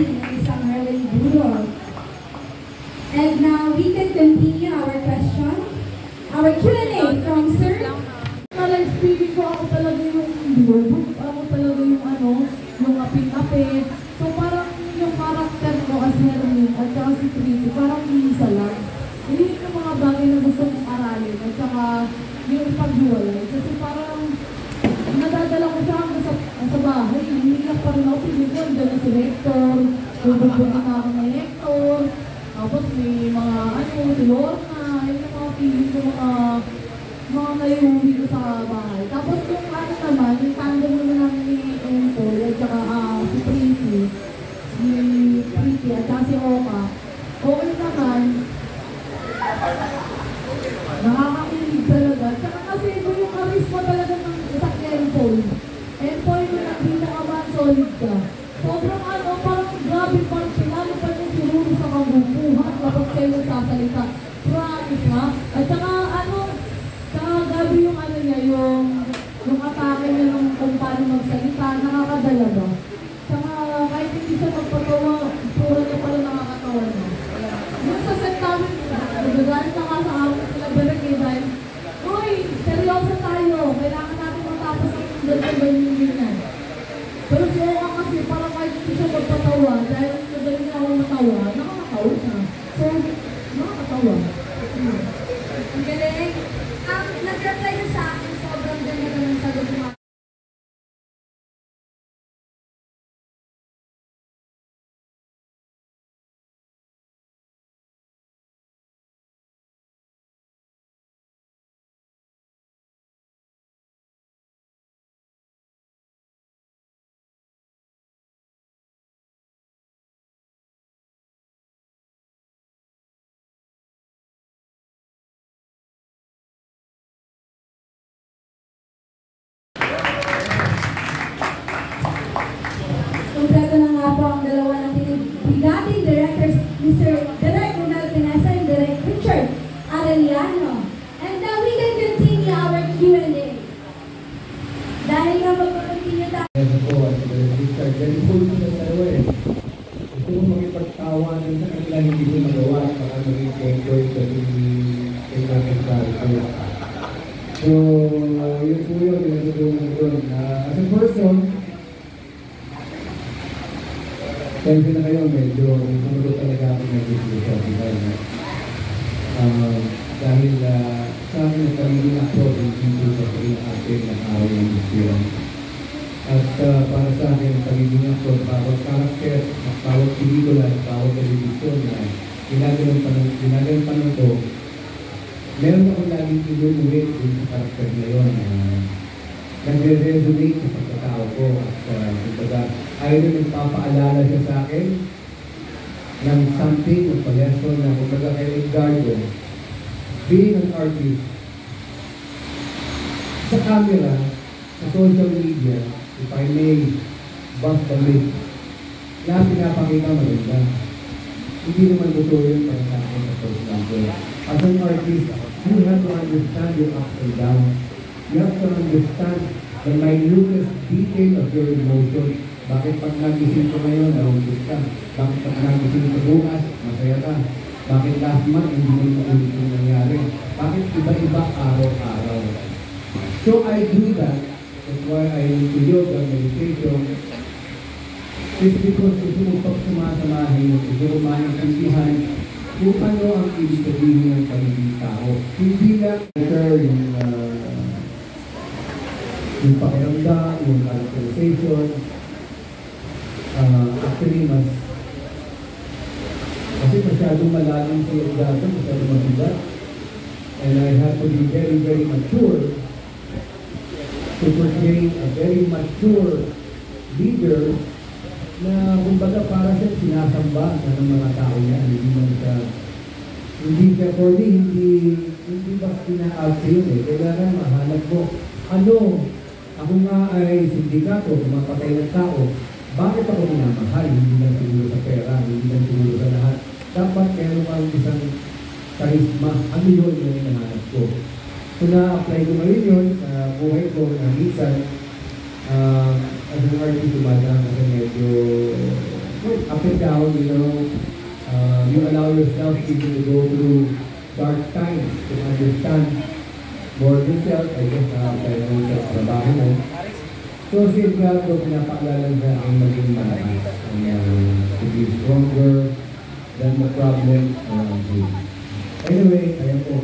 ng isang Harley Budol. And now we can continue our question. Our Q&A from Sir. Speaking ko, ako talaga yung bold, ako talaga yung yung apit-apit. So parang yung character ko as Hermine at saka si Pretty, parang isa lang. Hindi yung mga bagay na gusto kong aralin at saka yung paghiwalay. Kasi parang nadadala ko siya hanggang sa bahay. Hiniyak pa rin ako, piling ko, dyan na si Hector. Bububuntin na ako ni Hector. Tapos may mga si Lorna. Yung mga piling ko mga naiuwi ko sa bahay. Tapos yung naman, yung tandem naman namin ni Empol at saka si Pretty at saka si Oka, okay naman. Nakakakilig talaga. Tsaka kasi ito yung charisma talaga ng isang Empol. Empol yung nakita ka ba, solid ka. Sobrang parang grabe parang pinalo pa yung siguro sa kagupuhan kapag kayo sasalita. Promise ha? At saka grabe yung niya, yung atake niya ng kung paano magsalita, nakakadala ba? Saka kahit hindi siya magpatawa, pura niya pala nakakatawa niya. Yung sa set namin, nagagalit na nga sa amin sila Berek dahil, uy, seryoso tayo, kailangan natin matapos ang ganyan. Pero si Oka kasi, parang kahit hindi siya magpatawa, dahil nagaling niya ako matawa, nakakatawa siya. So, nakakatawa. Ang galing. Nag-reply na sa akin, sobrang ganda ng sagot mo. Kompleto na nga po ang dalawa ng dating directors, Mr. Direk Ronald Pinesa and Direk Richard Arellano. And now we can continue our Q&A. Dahil nga mag-continue tayo. Yes po, at Richard, very cool ko sa dalawa eh. Gusto ko makipagtawanan sa kanila, hindi ko magawa para maging enjoy sa yung natin character. So, yun po yun, yung doon. As a person, Thank na kayo, medyo sumulot talaga ako ng video sa dahil sa akin ang pagiging actor dito sa pag-i-acting ng araw ng gusto. At para sa akin ang pagiging actor, bawat karakter, bawat pelikula, bawat television na ginagawang panahon ko, meron akong laging inuulit din sa karakter na yun. Nagre-resonate sa pagkatao ko at kumbaga ayaw nagpapaalala siya sa akin ng something o lesson na kumbaga kay Edgardo, being an artist sa camera, sa social media, if I may bust the myth, lahat pinapakita maganda. Hindi naman totoo yun para sa akin sa personal ko. As an artist, you have to understand your ups and downs. You have to understand the minutest detail of your emotions. Bakit pag nagising ko ngayon, narungkot ka? Bakit pag nagising ko bukas, masaya ka? Bakit last month, hindi mo maulit yung nangyari? Bakit iba-iba araw-araw? So I do that. That's why I do yoga, meditation. It's because gusto mo pag sumasamahin, gusto mo maintindihan kung ano ang ibig sabihin ng pagiging tao. Hindi lang yung pakiramdam, yung characterization, actually kasi masyadong malalim sa yung data, masyadong mabigat. And I have to be very, very mature to portray a very mature leader na kumbaga para siya sinasamba ng mga tao niya. Hindi siya for me, hindi ba pina-out yun eh. Kailangan mahanap mo, ako nga ay sindikato, kumapatay ng tao. Bakit ako minamahal? Hindi lang siguro sa pera, hindi lang siguro sa lahat. Dapat meron kang isang karisma. Ano yun yung hinahanap ko? So na-apply ko ngayon yun sa buhay ko na minsan as an artist dumadaan kasi medyo up and down, you allow yourself even to go through dark times to understand more yourself, I guess, kaya mo sa trabaho mo. So, si Edgardo, pinapaalala sa akin maging malakas, to be stronger than the problem around you. Anyway, ayan po,